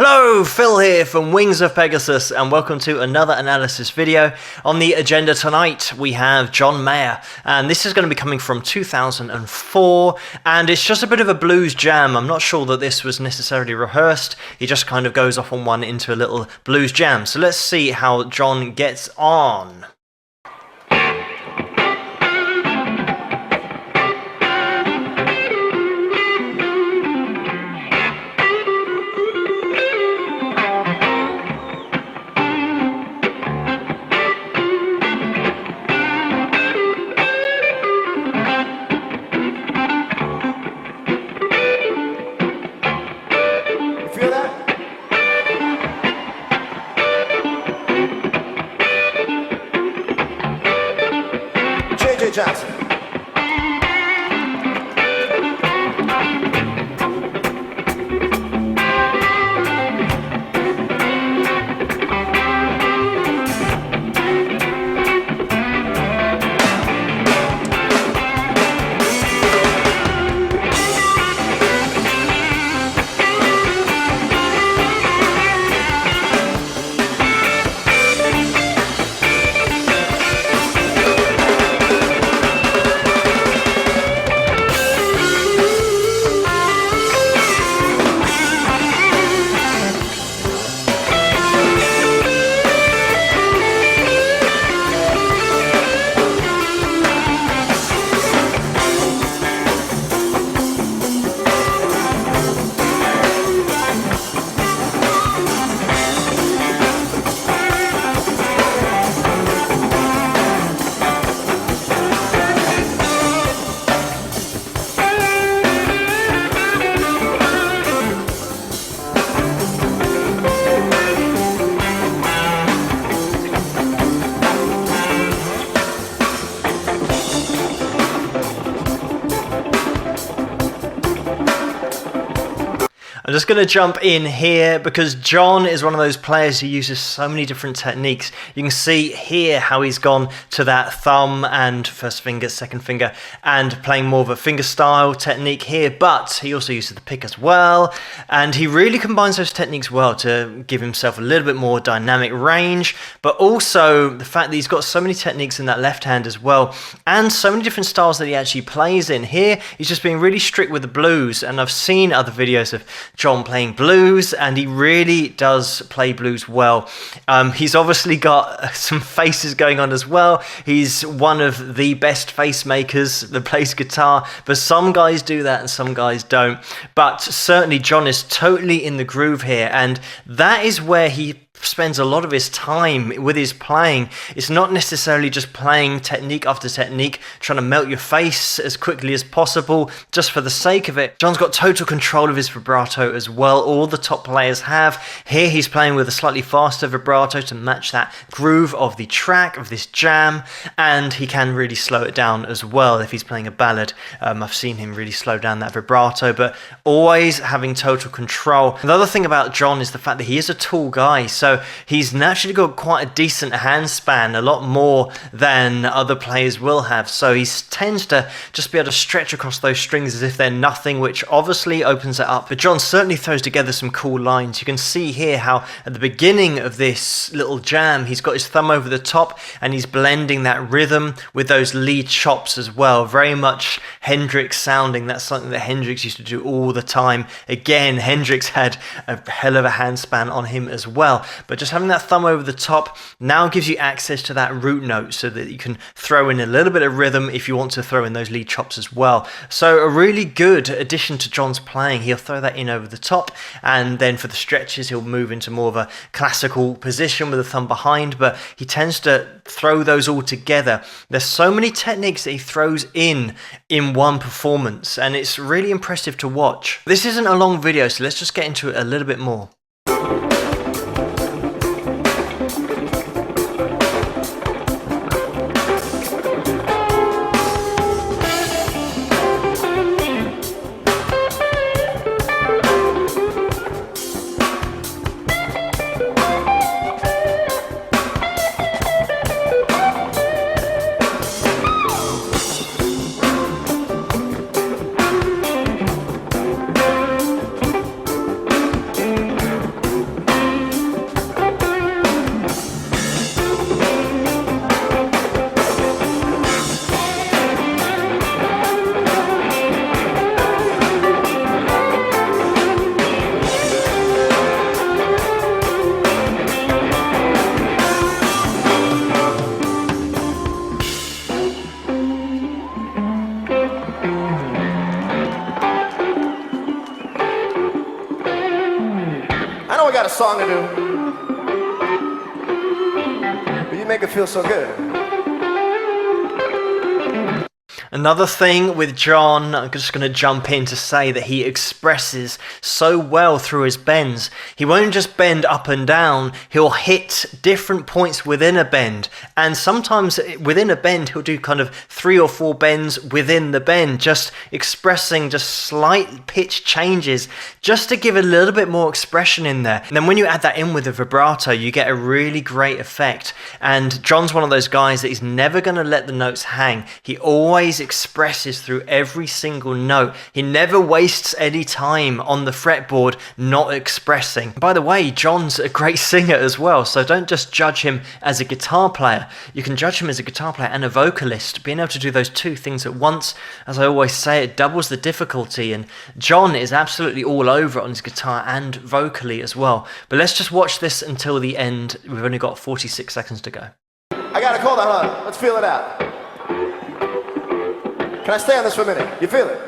Hello, Phil here from Wings of Pegasus, and welcome to another analysis video. On the agenda tonight, we have John Mayer, and this is going to be coming from 2004, and it's just a bit of a blues jam. I'm not sure that this was necessarily rehearsed. He just kind of goes off on one into a little blues jam. So let's see how John gets on. Jackson. I'm just going to jump in here because John is one of those players who uses so many different techniques. You can see here how he's gone to that thumb and first finger, second finger, and playing more of a finger style technique here, but he also uses the pick as well, and he really combines those techniques well to give himself a little bit more dynamic range, but also the fact that he's got so many techniques in that left hand as well, and so many different styles that he actually plays in. Here, he's just being really strict with the blues, and I've seen other videos of John playing blues, and he really does play blues well. He's obviously got some faces going on as well. He's one of the best face makers that plays guitar, but some guys do that and some guys don't. But certainly John is totally in the groove here, and that is where he spends a lot of his time with his playing. It's not necessarily just playing technique after technique, trying to melt your face as quickly as possible just for the sake of it. John's got total control of his vibrato as well. All the top players have. Here he's playing with a slightly faster vibrato to match that groove of the track, of this jam, and he can really slow it down as well if he's playing a ballad. I've seen him really slow down that vibrato, but always having total control. The other thing about John is the fact that he is a tall guy, so he's naturally got quite a decent hand span, a lot more than other players will have. So he tends to just be able to stretch across those strings as if they're nothing, which obviously opens it up. But John certainly throws together some cool lines. You can see here how at the beginning of this little jam, he's got his thumb over the top and he's blending that rhythm with those lead chops as well. Very much Hendrix sounding. That's something that Hendrix used to do all the time. Again, Hendrix had a hell of a hand span on him as well. But just having that thumb over the top now gives you access to that root note so that you can throw in a little bit of rhythm if you want to throw in those lead chops as well. So a really good addition to John's playing. He'll throw that in over the top, and then for the stretches he'll move into more of a classical position with the thumb behind, but he tends to throw those all together. There's so many techniques that he throws in one performance, and it's really impressive to watch. This isn't a long video, so let's just get into it a little bit more. I know I got a song to do, but you make it feel so good. Another thing with John, I'm just going to jump in to say that he expresses so well through his bends. He won't just bend up and down, he'll hit different points within a bend. And sometimes within a bend, he'll do kind of 3 or 4 bends within the bend, just expressing just slight pitch changes, just to give a little bit more expression in there. And then when you add that in with the vibrato, you get a really great effect. And John's one of those guys that he's never going to let the notes hang. He always expresses through every single note. He never wastes any time on the fretboard not expressing. By the way, John's a great singer as well, so don't just judge him as a guitar player. You can judge him as a guitar player and a vocalist. Being able to do those two things at once, as I always say, it doubles the difficulty, and John is absolutely all over it on his guitar and vocally as well. But let's just watch this until the end. We've only got 46 seconds to go. I got a cold on. Let's feel it out. Can I stay on this for a minute? You feel it?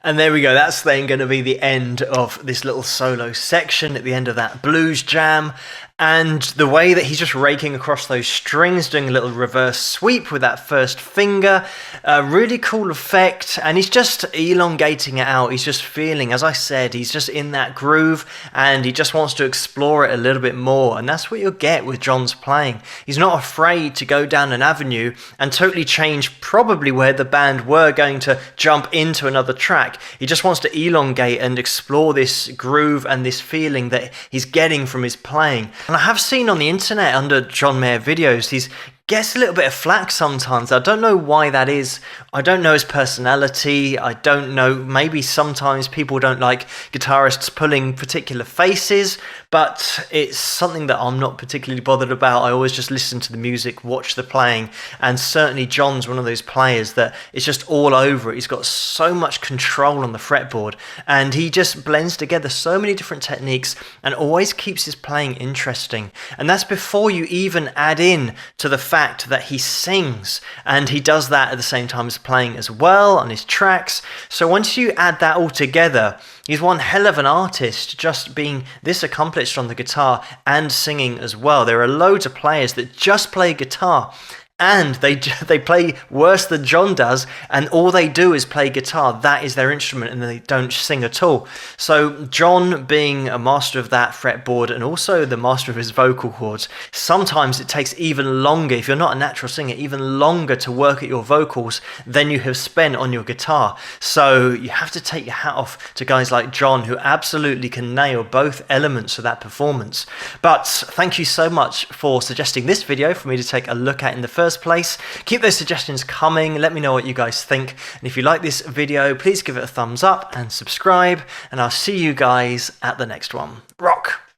And there we go, that's then going to be the end of this little solo section at the end of that blues jam. And the way that he's just raking across those strings, doing a little reverse sweep with that first finger, a really cool effect. And he's just elongating it out. He's just feeling, as I said, he's just in that groove and he just wants to explore it a little bit more. And that's what you'll get with John's playing. He's not afraid to go down an avenue and totally change probably where the band were going to jump into another track. He just wants to elongate and explore this groove and this feeling that he's getting from his playing. And I have seen on the internet under John Mayer videos, he gets a little bit of flack sometimes. I don't know why that is. I don't know his personality. I don't know, maybe sometimes people don't like guitarists pulling particular faces, but it's something that I'm not particularly bothered about. I always just listen to the music, watch the playing, and certainly John's one of those players that is just all over it. He's got so much control on the fretboard, and he just blends together so many different techniques and always keeps his playing interesting. And that's before you even add in to the fact that he sings, and he does that at the same time as playing as well on his tracks. So once you add that all together, he's one hell of an artist, just being this accomplished on the guitar and singing as well. There are loads of players that just play guitar and they play worse than John does, and all they do is play guitar. That is their instrument, and they don't sing at all. So John, being a master of that fretboard and also the master of his vocal cords, sometimes it takes even longer, if you're not a natural singer, even longer to work at your vocals than you have spent on your guitar. So you have to take your hat off to guys like John, who absolutely can nail both elements of that performance. But thank you so much for suggesting this video for me to take a look at in the first place. Keep those suggestions coming. Let me know what you guys think. And if you like this video, please give it a thumbs up and subscribe. And I'll see you guys at the next one. Rock!